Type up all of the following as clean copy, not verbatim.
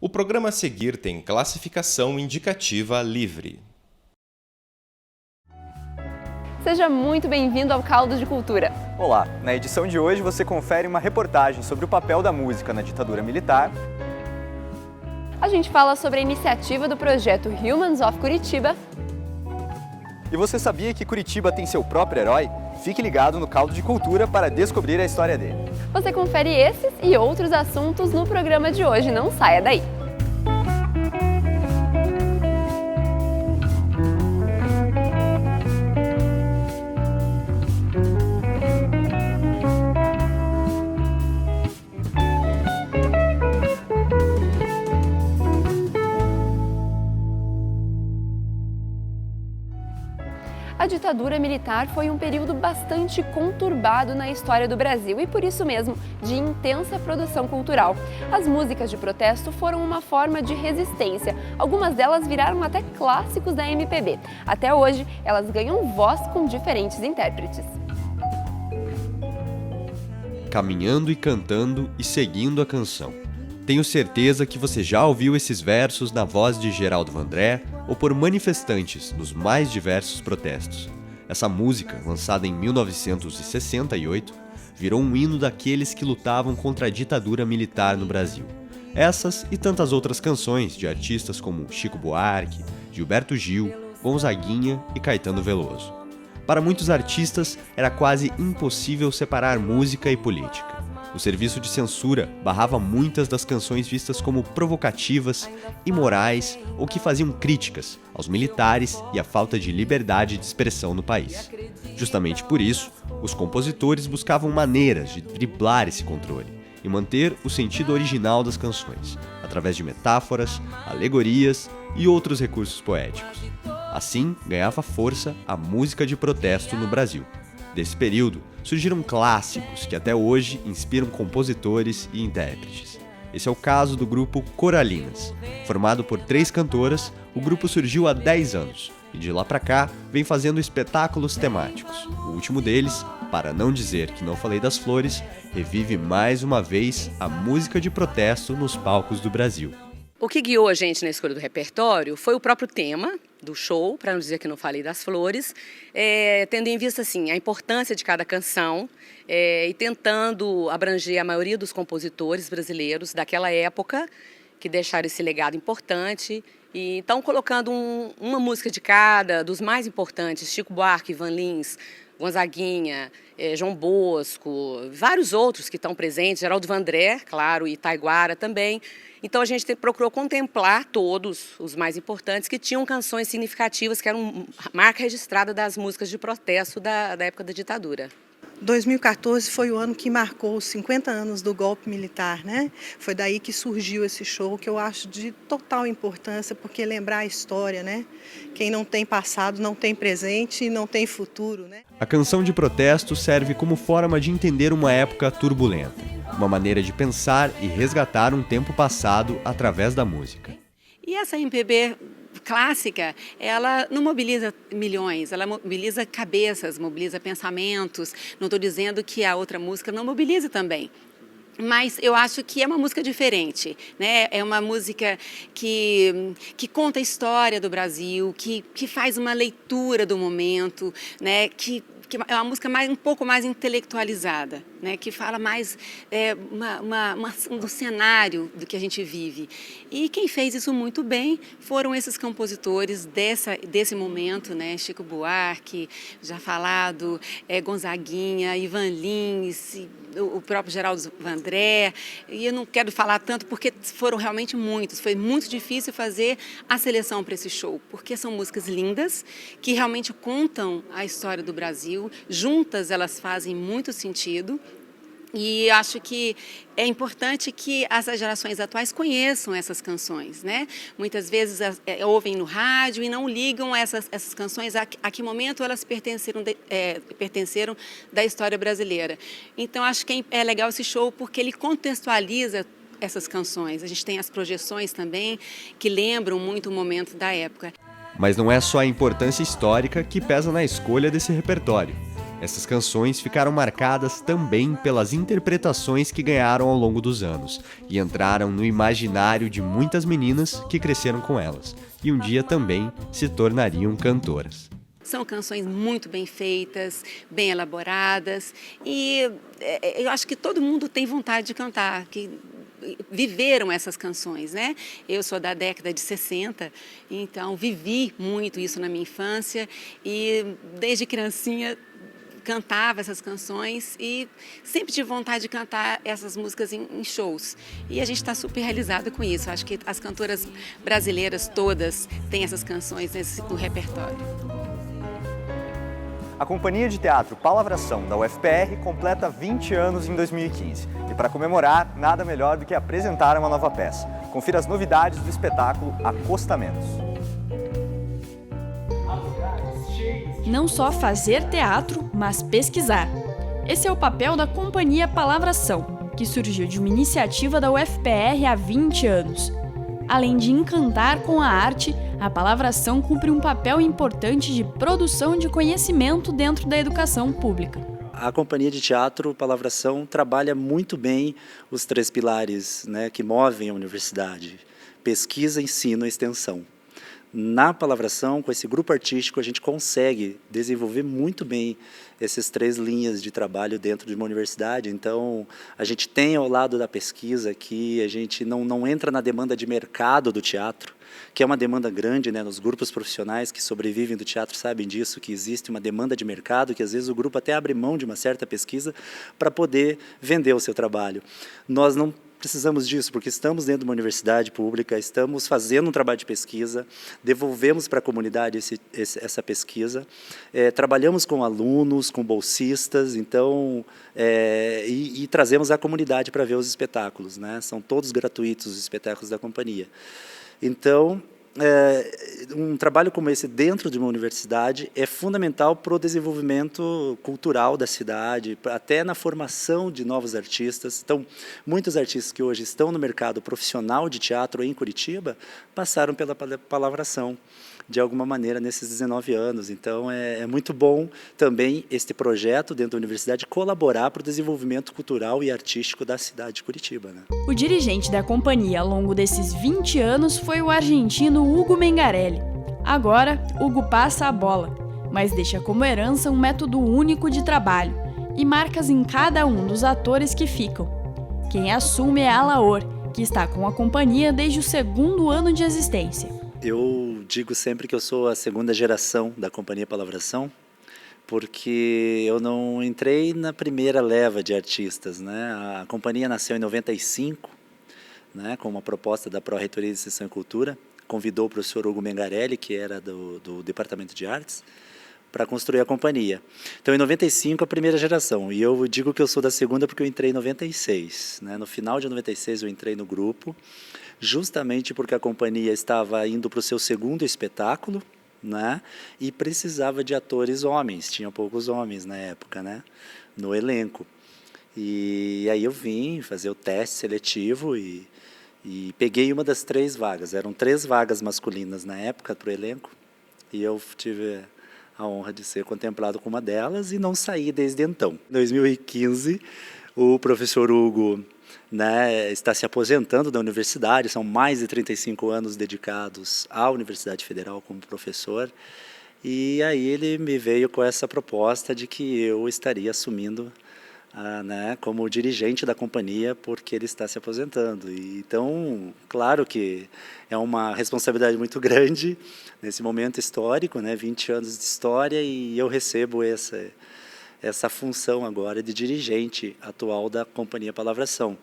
O programa a seguir tem classificação indicativa livre. Seja muito bem-vindo ao Caldo de Cultura. Olá, na edição de hoje você confere uma reportagem sobre o papel da música na ditadura militar. A gente fala sobre a iniciativa do projeto Humans of Curitiba. E você sabia que Curitiba tem seu próprio herói? Fique ligado no Caldo de Cultura para descobrir a história dele. Você confere esses e outros assuntos no programa de hoje, não saia daí! A ditadura militar foi um período bastante conturbado na história do Brasil e, por isso mesmo, de intensa produção cultural. As músicas de protesto foram uma forma de resistência. Algumas delas viraram até clássicos da MPB. Até hoje, elas ganham voz com diferentes intérpretes. Caminhando e cantando e seguindo a canção. Tenho certeza que você já ouviu esses versos na voz de Geraldo Vandré ou por manifestantes nos mais diversos protestos. Essa música, lançada em 1968, virou um hino daqueles que lutavam contra a ditadura militar no Brasil. Essas e tantas outras canções de artistas como Chico Buarque, Gilberto Gil, Gonzaguinha e Caetano Veloso. Para muitos artistas, era quase impossível separar música e política. O serviço de censura barrava muitas das canções vistas como provocativas, imorais ou que faziam críticas aos militares e à falta de liberdade de expressão no país. Justamente por isso, os compositores buscavam maneiras de driblar esse controle e manter o sentido original das canções, através de metáforas, alegorias e outros recursos poéticos. Assim, ganhava força a música de protesto no Brasil. Desse período, surgiram clássicos que até hoje inspiram compositores e intérpretes. Esse é o caso do grupo Coralinas. Formado por 3 cantoras, o grupo surgiu há 10 anos e de lá pra cá vem fazendo espetáculos temáticos. O último deles, Para Não Dizer Que Não Falei das Flores, revive mais uma vez a música de protesto nos palcos do Brasil. O que guiou a gente na escolha do repertório foi o próprio tema do show, para não dizer que não falei das flores, tendo em vista assim, a importância de cada canção e tentando abranger a maioria dos compositores brasileiros daquela época que deixaram esse legado importante. E, então, colocando uma música de cada, dos mais importantes, Chico Buarque, Ivan Lins, Gonzaguinha, João Bosco, vários outros que estão presentes, Geraldo Vandré, claro, e Taiguara também. Então a gente procurou contemplar todos os mais importantes que tinham canções significativas, que eram marca registrada das músicas de protesto da época da ditadura. 2014 foi o ano que marcou os 50 anos do golpe militar, né? Foi daí que surgiu esse show, que eu acho de total importância, porque lembrar a história, né? Quem não tem passado não tem presente e não tem futuro, né? A canção de protesto serve como forma de entender uma época turbulenta, uma maneira de pensar e resgatar um tempo passado através da música. E essa MPB clássica, ela não mobiliza milhões, ela mobiliza cabeças, mobiliza pensamentos. Não estou dizendo que a outra música não mobilize também. Mas eu acho que é uma música diferente, né? É uma música que conta a história do Brasil, que faz uma leitura do momento, né? Que é uma música um pouco mais intelectualizada, né? Que fala mais do cenário do que a gente vive. E quem fez isso muito bem foram esses compositores desse momento, né? Chico Buarque, já falado, Gonzaguinha, Ivan Lins, o próprio Geraldo Vandré. E eu não quero falar tanto porque foram realmente muitos. Foi muito difícil fazer a seleção para esse show, porque são músicas lindas, que realmente contam a história do Brasil. Juntas elas fazem muito sentido. E acho que é importante que as gerações atuais conheçam essas canções, né? Muitas vezes ouvem no rádio e não ligam essas canções a que momento elas pertenceram da história brasileira. Então, acho que é legal esse show porque ele contextualiza essas canções. A gente tem as projeções também que lembram muito o momento da época. Mas não é só a importância histórica que pesa na escolha desse repertório. Essas canções ficaram marcadas também pelas interpretações que ganharam ao longo dos anos e entraram no imaginário de muitas meninas que cresceram com elas e um dia também se tornariam cantoras. São canções muito bem feitas, bem elaboradas e eu acho que todo mundo tem vontade de cantar, que viveram essas canções, né? Eu sou da década de 60, então vivi muito isso na minha infância e desde criancinha cantava essas canções e sempre tive vontade de cantar essas músicas em shows. E a gente está super realizado com isso. Acho que as cantoras brasileiras todas têm essas canções no repertório. A Companhia de Teatro Palavração da UFPR completa 20 anos em 2015. E para comemorar, nada melhor do que apresentar uma nova peça. Confira as novidades do espetáculo Acostamentos. Não só fazer teatro, mas pesquisar. Esse é o papel da Companhia Palavração, que surgiu de uma iniciativa da UFPR há 20 anos. Além de encantar com a arte, a Palavração cumpre um papel importante de produção de conhecimento dentro da educação pública. A Companhia de Teatro Palavração trabalha muito bem os 3 pilares, né, que movem a universidade: pesquisa, ensino e extensão. Na Palavração, com esse grupo artístico, a gente consegue desenvolver muito bem essas 3 linhas de trabalho dentro de uma universidade. Então, a gente tem ao lado da pesquisa que a gente não entra na demanda de mercado do teatro, que é uma demanda grande, né? Nos grupos profissionais que sobrevivem do teatro sabem disso, que existe uma demanda de mercado, que às vezes o grupo até abre mão de uma certa pesquisa para poder vender o seu trabalho. Nós não precisamos disso, porque estamos dentro de uma universidade pública, estamos fazendo um trabalho de pesquisa, devolvemos para a comunidade essa pesquisa, trabalhamos com alunos, com bolsistas, então, e trazemos a comunidade para ver os espetáculos, né? São todos gratuitos os espetáculos da companhia. Então, um trabalho como esse dentro de uma universidade é fundamental para o desenvolvimento cultural da cidade, até na formação de novos artistas. Então, muitos artistas que hoje estão no mercado profissional de teatro em Curitiba passaram pela Palavração, de alguma maneira, nesses 19 anos. Então, é muito bom também este projeto dentro da universidade colaborar para o desenvolvimento cultural e artístico da cidade de Curitiba, né? O dirigente da companhia ao longo desses 20 anos foi o argentino Hugo Mengarelli. Agora, Hugo passa a bola, mas deixa como herança um método único de trabalho e marcas em cada um dos atores que ficam. Quem assume é a Laor, que está com a companhia desde o 2º ano de existência. Eu digo sempre que eu sou a 2ª geração da Companhia Palavração, porque eu não entrei na primeira leva de artistas, né? A companhia nasceu em 95, né, com uma proposta da Pró-Reitoria de Extensão e Cultura, convidou o professor Hugo Mengarelli, que era do Departamento de Artes, para construir a companhia. Então, em 95, a primeira geração, e eu digo que eu sou da 2ª porque eu entrei em 96, né? No final de 96 eu entrei no grupo, justamente porque a companhia estava indo para o seu 2º espetáculo, né? E precisava de atores homens, tinha poucos homens na época, né? No elenco. E aí eu vim fazer o teste seletivo e peguei uma das 3 vagas. Eram 3 vagas masculinas na época para o elenco, e eu tive a honra de ser contemplado com uma delas e não saí desde então. Em 2015, o professor Hugo, né, está se aposentando da universidade, são mais de 35 anos dedicados à Universidade Federal como professor, e aí ele me veio com essa proposta de que eu estaria assumindo né, como dirigente da companhia, porque ele está se aposentando. E, então, claro que é uma responsabilidade muito grande nesse momento histórico, né, 20 anos de história, e eu recebo essa função agora de dirigente atual da Companhia Palavração.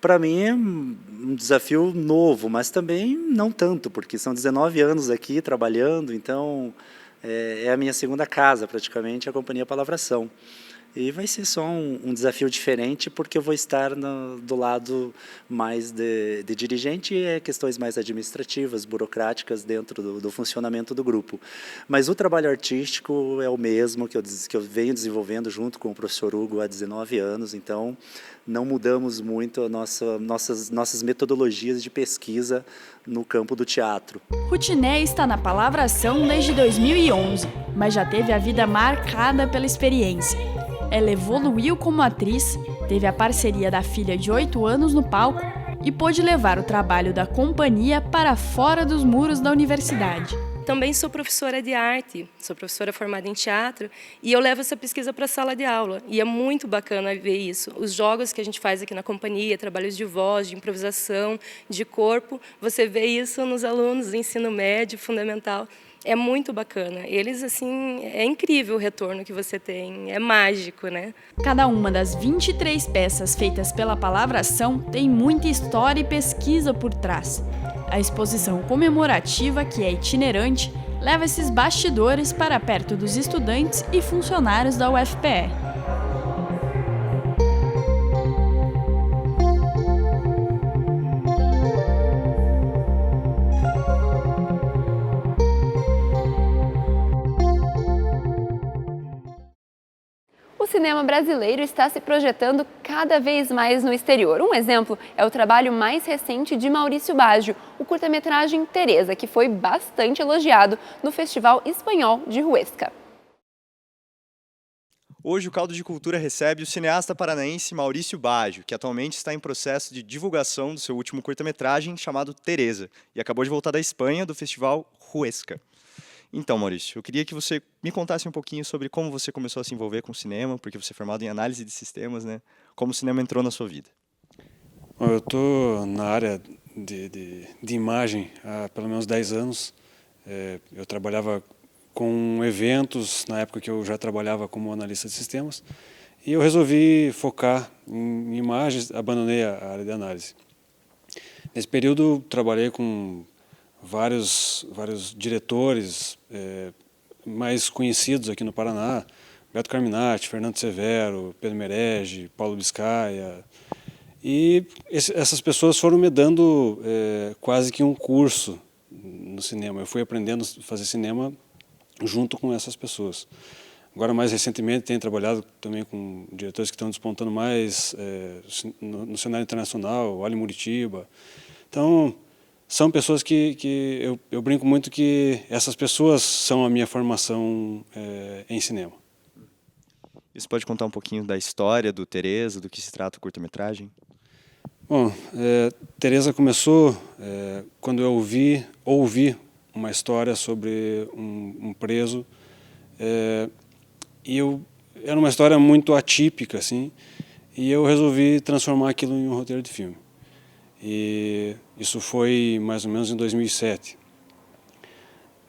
Para mim é um desafio novo, mas também não tanto, porque são 19 anos aqui trabalhando, então é a minha 2ª casa praticamente, a Companhia Palavração. E vai ser só um desafio diferente, porque eu vou estar do lado mais de dirigente e questões mais administrativas, burocráticas dentro do funcionamento do grupo. Mas o trabalho artístico é o mesmo que eu venho desenvolvendo junto com o professor Hugo há 19 anos, então não mudamos muito nossas metodologias de pesquisa no campo do teatro. Rutiné está na Palavração desde 2011. mas já teve a vida marcada pela experiência. Ela evoluiu como atriz, teve a parceria da filha de 8 anos no palco e pôde levar o trabalho da companhia para fora dos muros da universidade. Também sou professora de arte, sou professora formada em teatro e eu levo essa pesquisa para a sala de aula. E é muito bacana ver isso. Os jogos que a gente faz aqui na companhia, trabalhos de voz, de improvisação, de corpo, você vê isso nos alunos do ensino médio, fundamental. É muito bacana. Eles, assim, é incrível o retorno que você tem, é mágico, né? Cada uma das 23 peças feitas pela Palavração tem muita história e pesquisa por trás. A exposição comemorativa, que é itinerante, leva esses bastidores para perto dos estudantes e funcionários da UFPR. O cinema brasileiro está se projetando cada vez mais no exterior. Um exemplo é o trabalho mais recente de Maurício Baggio, o curta-metragem Teresa, que foi bastante elogiado no Festival Espanhol de Huesca. Hoje o Caldo de Cultura recebe o cineasta paranaense Maurício Baggio, que atualmente está em processo de divulgação do seu último curta-metragem chamado Teresa, e acabou de voltar da Espanha do Festival Huesca. Então, Maurício, eu queria que você me contasse um pouquinho sobre como você começou a se envolver com o cinema, porque você é formado em análise de sistemas, né? Como o cinema entrou na sua vida. Bom, eu estou na área de imagem há pelo menos 10 anos. Eu trabalhava com eventos, na época que eu já trabalhava como analista de sistemas, e eu resolvi focar em imagens, abandonei a área de análise. Nesse período, trabalhei com vários diretores mais conhecidos aqui no Paraná, Beto Carminati, Fernando Severo, Pedro Merege, Paulo Biscaia. E essas pessoas foram me dando quase que um curso no cinema. Eu fui aprendendo a fazer cinema junto com essas pessoas. Agora, mais recentemente, tenho trabalhado também com diretores que estão despontando mais no cenário internacional, o Ali Muritiba. Então, são pessoas que eu brinco muito que essas pessoas são a minha formação em cinema. Você pode contar um pouquinho da história do Teresa, do que se trata o curta-metragem? Bom, Teresa começou quando eu ouvi uma história sobre um preso, e era uma história muito atípica, assim, e eu resolvi transformar aquilo em um roteiro de filme. E isso foi mais ou menos em 2007.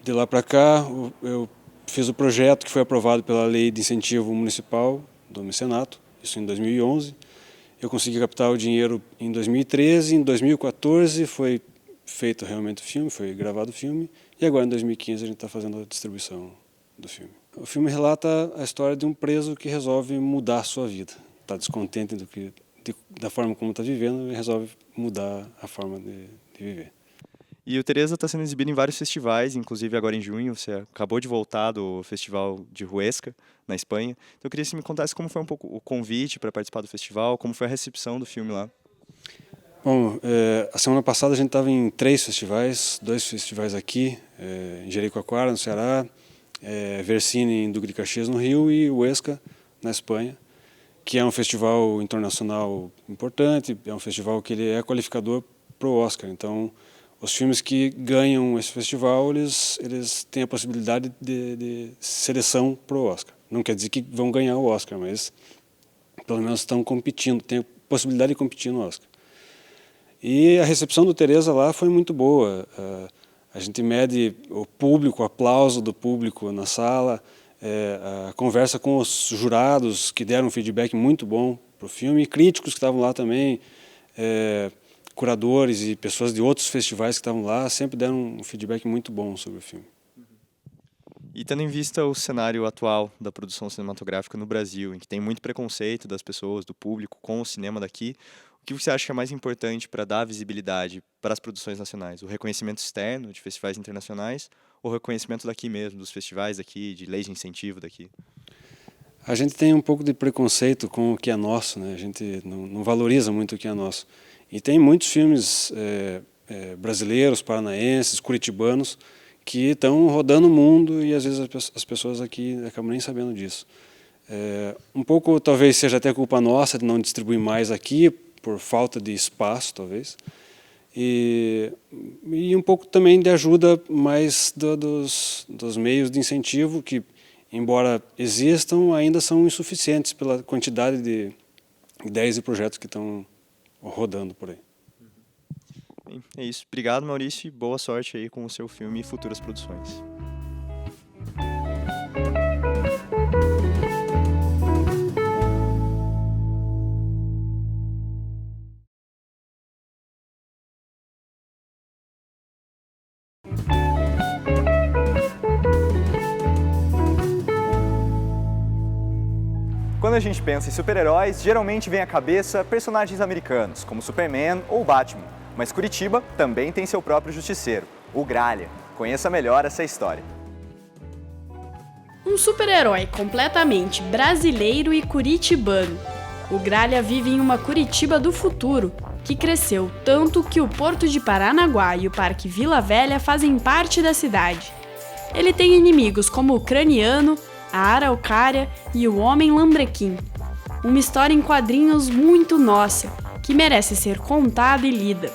De lá para cá, eu fiz o projeto que foi aprovado pela Lei de Incentivo Municipal do Mecenato, isso em 2011. Eu consegui captar o dinheiro em 2013, em 2014 foi feito realmente o filme, foi gravado o filme, e agora em 2015 a gente está fazendo a distribuição do filme. O filme relata a história de um preso que resolve mudar a sua vida. Está descontente da forma como está vivendo e resolve mudar a forma de viver. E o Teresa está sendo exibido em vários festivais, inclusive agora em junho, você acabou de voltar do Festival de Huesca, na Espanha. Então eu queria que você me contasse como foi um pouco o convite para participar do festival, como foi a recepção do filme lá. Bom, a semana passada a gente estava em 3 festivais, 2 festivais aqui, em Jericoacoara, no Ceará, Versini, em Duque de Caxias, no Rio, e Huesca, na Espanha, que é um festival internacional importante, é um festival que ele é qualificador para o Oscar. Então, os filmes que ganham esse festival, eles têm a possibilidade de seleção para o Oscar. Não quer dizer que vão ganhar o Oscar, mas pelo menos estão competindo, têm a possibilidade de competir no Oscar. E a recepção do Teresa lá foi muito boa. A gente mede o público, o aplauso do público na sala, a conversa com os jurados que deram um feedback muito bom para o filme, e críticos que estavam lá também, curadores e pessoas de outros festivais que estavam lá, sempre deram um feedback muito bom sobre o filme. E tendo em vista o cenário atual da produção cinematográfica no Brasil, em que tem muito preconceito das pessoas, do público com o cinema daqui, o que você acha que é mais importante para dar visibilidade para as produções nacionais? O reconhecimento externo de festivais internacionais ou o reconhecimento daqui mesmo, dos festivais daqui, de leis de incentivo daqui? A gente tem um pouco de preconceito com o que é nosso, né? A gente não valoriza muito o que é nosso. E tem muitos filmes brasileiros, paranaenses, curitibanos, que estão rodando o mundo e às vezes as pessoas aqui acabam nem sabendo disso. Um pouco talvez seja até culpa nossa de não distribuir mais aqui, por falta de espaço talvez, e um pouco também de ajuda mais dos meios de incentivo que, embora existam, ainda são insuficientes pela quantidade de ideias e projetos que estão rodando por aí. Bem, é isso. Obrigado, Maurício, e boa sorte aí com o seu filme e futuras produções. Quando a gente pensa em super-heróis, geralmente vem à cabeça personagens americanos, como Superman ou Batman. Mas Curitiba também tem seu próprio justiceiro, o Gralha. Conheça melhor essa história. Um super-herói completamente brasileiro e curitibano. O Gralha vive em uma Curitiba do futuro, que cresceu tanto que o Porto de Paranaguá e o Parque Vila Velha fazem parte da cidade. Ele tem inimigos como o Craniano, a Araucária e o Homem Lambrequim. Uma história em quadrinhos muito nossa, que merece ser contada e lida.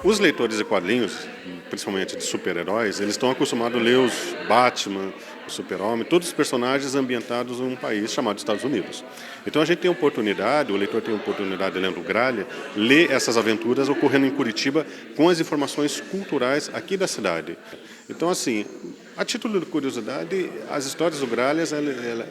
Os leitores de quadrinhos, principalmente de super-heróis, eles estão acostumados a ler os Batman, o Super-Homem, todos os personagens ambientados em um país chamado Estados Unidos. Então a gente tem a oportunidade, o leitor tem a oportunidade, lendo o Gralha, ler essas aventuras ocorrendo em Curitiba com as informações culturais aqui da cidade. Então, assim, a título de curiosidade, as histórias do Gralha,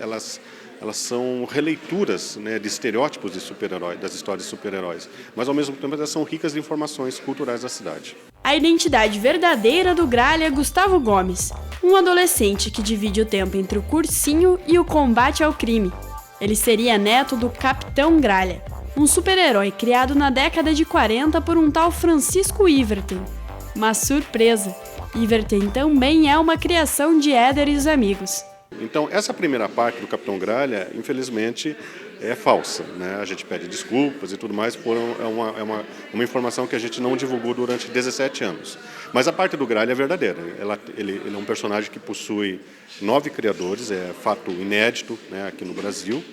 elas são releituras, né, de estereótipos de super-heróis, das histórias de super-heróis, mas ao mesmo tempo elas são ricas de informações culturais da cidade. A identidade verdadeira do Gralha é Gustavo Gomes, um adolescente que divide o tempo entre o cursinho e o combate ao crime. Ele seria neto do Capitão Gralha, um super-herói criado na década de 40 por um tal Francisco Iverten. Mas surpresa, Iverten também é uma criação de Éder e os amigos. Então, essa primeira parte do Capitão Gralha, infelizmente, é falsa, né? A gente pede desculpas e tudo mais, é uma informação que a gente não divulgou durante 17 anos. Mas a parte do Gralha é verdadeira. Ele é um personagem que possui 9 criadores, é fato inédito, né, aqui no Brasil.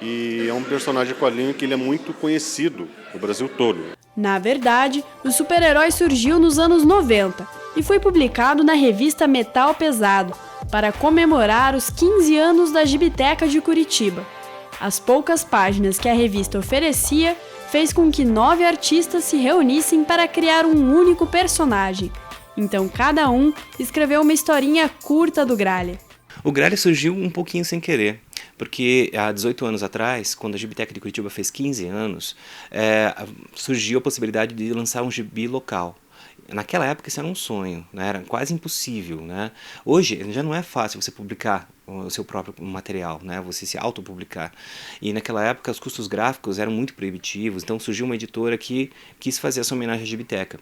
E é um personagem de quadrinho que ele é muito conhecido no Brasil todo. Na verdade, o super-herói surgiu nos anos 90 e foi publicado na revista Metal Pesado, para comemorar os 15 anos da Gibiteca de Curitiba. As poucas páginas que a revista oferecia fez com que 9 artistas se reunissem para criar um único personagem. Então cada um escreveu uma historinha curta do Gralha. O Gralha surgiu um pouquinho sem querer, porque há 18 anos atrás, quando a Gibiteca de Curitiba fez 15 anos, surgiu a possibilidade de lançar um gibi local. Naquela época isso era um sonho, né? Era quase impossível, né? Hoje já não é fácil você publicar o seu próprio material, né? Você se autopublicar. E naquela época os custos gráficos eram muito proibitivos, então surgiu uma editora que quis fazer essa homenagem à Gibiteca.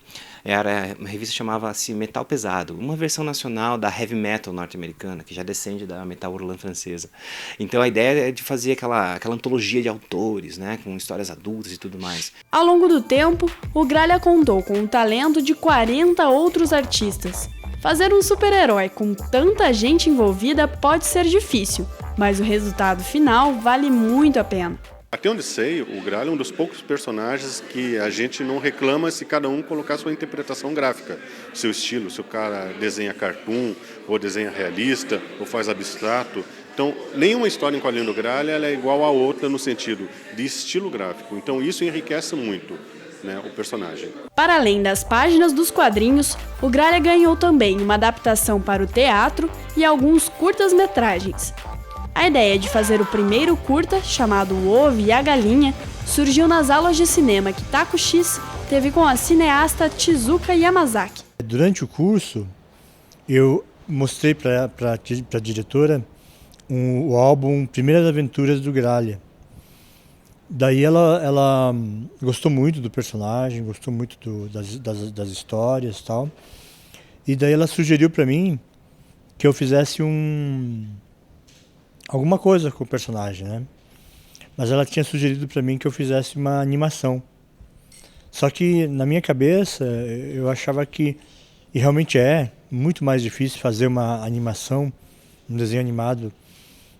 Uma revista chamava-se Metal Pesado, uma versão nacional da heavy metal norte-americana, que já descende da metal hurlant francesa. Então a ideia é de fazer aquela antologia de autores, né? Com histórias adultas e tudo mais. Ao longo do tempo, o Gralha contou com o talento de 40 outros artistas. Fazer um super-herói com tanta gente envolvida pode ser difícil, mas o resultado final vale muito a pena. Até onde sei, o Gralha é um dos poucos personagens que a gente não reclama se cada um colocar sua interpretação gráfica, seu estilo, se o cara desenha cartoon, ou desenha realista, ou faz abstrato. Então, nenhuma história em quadrinho do Gralha ela é igual a outra no sentido de estilo gráfico. Então, isso enriquece muito, né, o personagem. Para além das páginas dos quadrinhos, o Gralha ganhou também uma adaptação para o teatro e alguns curtas-metragens. A ideia de fazer o primeiro curta, chamado O Ovo e a Galinha, surgiu nas aulas de cinema que Taco X teve com a cineasta Tezuka Yamazaki. Durante o curso, eu mostrei para a diretora o álbum Primeiras Aventuras do Gralha. Daí ela gostou muito do personagem, gostou muito das histórias e tal. E daí ela sugeriu para mim que eu fizesse alguma coisa com o personagem, né? Mas ela tinha sugerido para mim que eu fizesse uma animação. Só que na minha cabeça eu achava que, e realmente muito mais difícil fazer uma animação, um desenho animado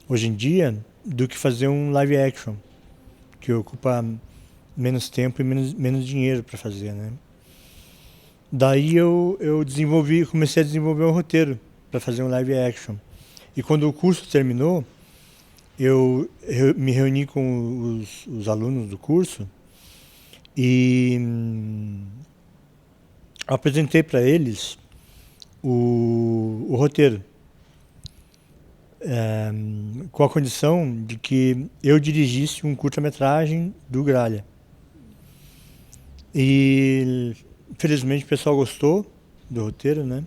hoje em dia, do que fazer um live action, que ocupa menos tempo e menos dinheiro para fazer, né? Daí eu comecei a desenvolver um roteiro para fazer um live action. E quando o curso terminou, eu me reuni com os alunos do curso e apresentei para eles o roteiro, com a condição de que eu dirigisse um curta-metragem do Gralha. E felizmente o pessoal gostou do roteiro, né?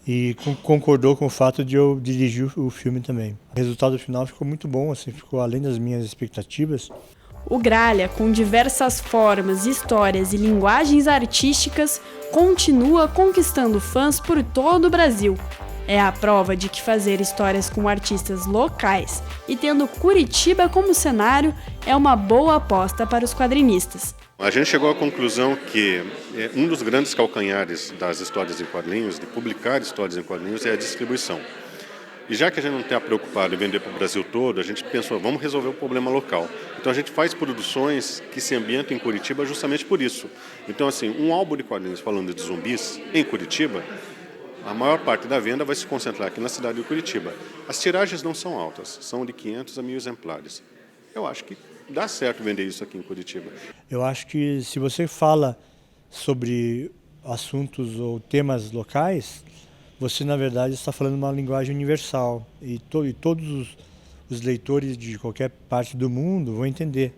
E concordou com o fato de eu dirigir o filme também. O resultado final ficou muito bom, assim, ficou além das minhas expectativas. O Gralha, com diversas formas, histórias e linguagens artísticas, continua conquistando fãs por todo o Brasil. É a prova de que fazer histórias com artistas locais e tendo Curitiba como cenário é uma boa aposta para os quadrinistas. A gente chegou à conclusão que um dos grandes calcanhares das histórias em quadrinhos, de publicar histórias em quadrinhos, é a distribuição. E já que a gente não está preocupado em vender para o Brasil todo, a gente pensou, vamos resolver o problema local. Então a gente faz produções que se ambientam em Curitiba justamente por isso. Então, assim, um álbum de quadrinhos falando de zumbis em Curitiba, a maior parte da venda vai se concentrar aqui na cidade de Curitiba. As tiragens não são altas, são de 500 a 1.000 exemplares. Eu acho que dá certo vender isso aqui em Curitiba. Eu acho que se você fala sobre assuntos ou temas locais, você, na verdade, está falando uma linguagem universal. E todos os leitores de qualquer parte do mundo vão entender.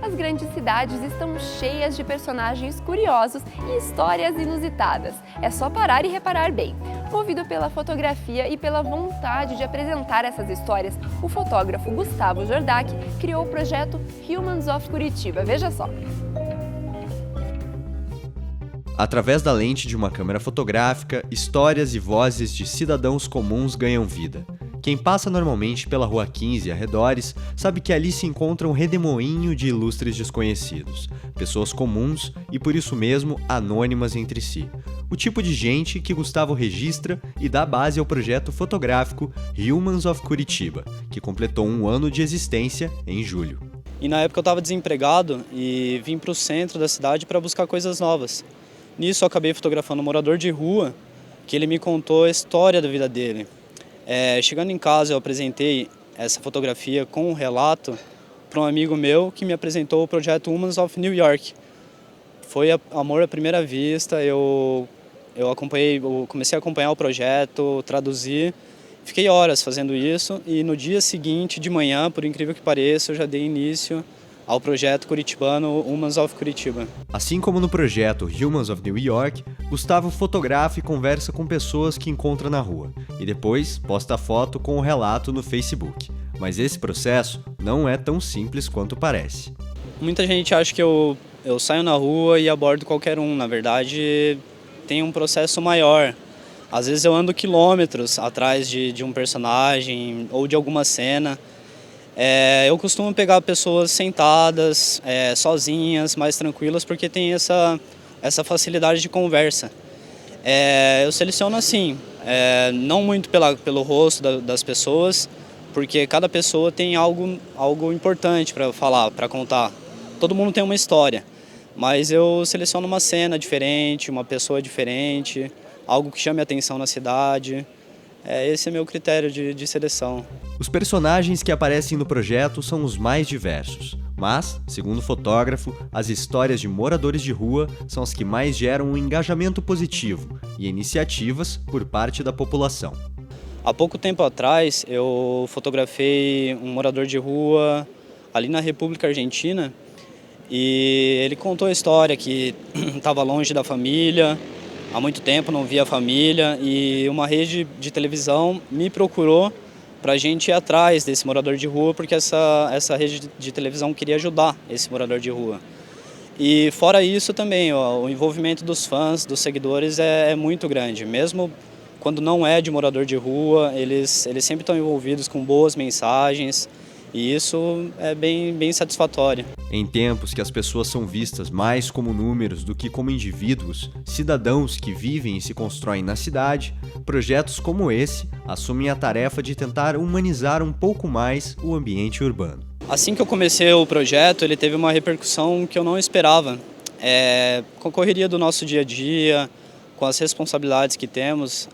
As grandes cidades estão cheias de personagens curiosos e histórias inusitadas. É só parar e reparar bem. Movido pela fotografia e pela vontade de apresentar essas histórias, o fotógrafo Gustavo Jordac criou o projeto Humans of Curitiba. Veja só. Através da lente de uma câmera fotográfica, histórias e vozes de cidadãos comuns ganham vida. Quem passa normalmente pela Rua 15 e arredores sabe que ali se encontra um redemoinho de ilustres desconhecidos, pessoas comuns e por isso mesmo anônimas entre si. O tipo de gente que Gustavo registra e dá base ao projeto fotográfico Humans of Curitiba, que completou 1 ano de existência em julho. E na época eu estava desempregado e vim para o centro da cidade para buscar coisas novas. Nisso eu acabei fotografando um morador de rua, que ele me contou a história da vida dele. Chegando em casa, eu apresentei essa fotografia com um relato para um amigo meu que me apresentou o projeto Humans of New York. Foi amor à primeira vista, eu comecei a acompanhar o projeto, traduzir, fiquei horas fazendo isso e no dia seguinte, de manhã, por incrível que pareça, eu já dei início ao projeto curitibano Humans of Curitiba. Assim como no projeto Humans of New York, Gustavo fotografa e conversa com pessoas que encontra na rua e depois posta a foto com o relato no Facebook. Mas esse processo não é tão simples quanto parece. Muita gente acha que eu saio na rua e abordo qualquer um. Na verdade, tem um processo maior. Às vezes eu ando quilômetros atrás de um personagem ou de alguma cena. Eu costumo pegar pessoas sentadas, sozinhas, mais tranquilas, porque tem essa facilidade de conversa. Eu seleciono assim, não muito pelo rosto das pessoas, porque cada pessoa tem algo importante para falar, para contar. Todo mundo tem uma história, mas eu seleciono uma cena diferente, uma pessoa diferente, algo que chame a atenção na cidade. Esse é meu critério de seleção. Os personagens que aparecem no projeto são os mais diversos, mas, segundo o fotógrafo, as histórias de moradores de rua são as que mais geram um engajamento positivo e iniciativas por parte da população. Há pouco tempo atrás, eu fotografei um morador de rua ali na República Argentina e ele contou a história que estava longe da família, há muito tempo não via a família e uma rede de televisão me procurou para a gente ir atrás desse morador de rua porque essa rede de televisão queria ajudar esse morador de rua. E fora isso também, o envolvimento dos fãs, dos seguidores é muito grande. Mesmo quando não é de morador de rua, eles sempre estão envolvidos com boas mensagens E isso é bem satisfatório. Em tempos que as pessoas são vistas mais como números do que como indivíduos, cidadãos que vivem e se constroem na cidade, projetos como esse assumem a tarefa de tentar humanizar um pouco mais o ambiente urbano. Assim que eu comecei o projeto, ele teve uma repercussão que eu não esperava. Com a correria do nosso dia a dia, com as responsabilidades que temos,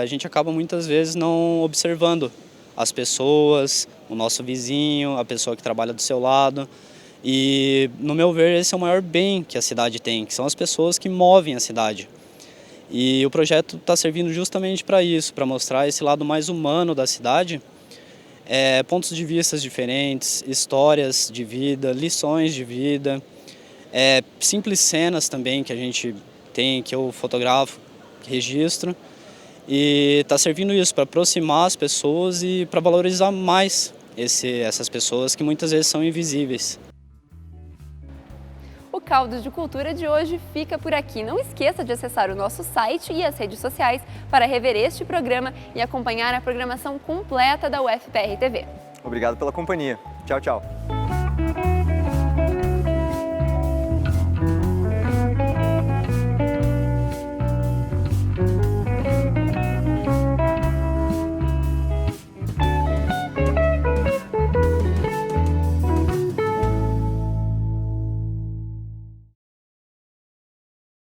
a gente acaba muitas vezes não observando as pessoas, o nosso vizinho, a pessoa que trabalha do seu lado. E, no meu ver, esse é o maior bem que a cidade tem, que são as pessoas que movem a cidade. E o projeto está servindo justamente para isso, para mostrar esse lado mais humano da cidade, pontos de vista diferentes, histórias de vida, lições de vida, simples cenas também que a gente tem, que eu fotografo, registro. E está servindo isso para aproximar as pessoas e para valorizar mais essas pessoas que muitas vezes são invisíveis. O Caldos de Cultura de hoje fica por aqui. Não esqueça de acessar o nosso site e as redes sociais para rever este programa e acompanhar a programação completa da UFPR TV. Obrigado pela companhia. Tchau, tchau.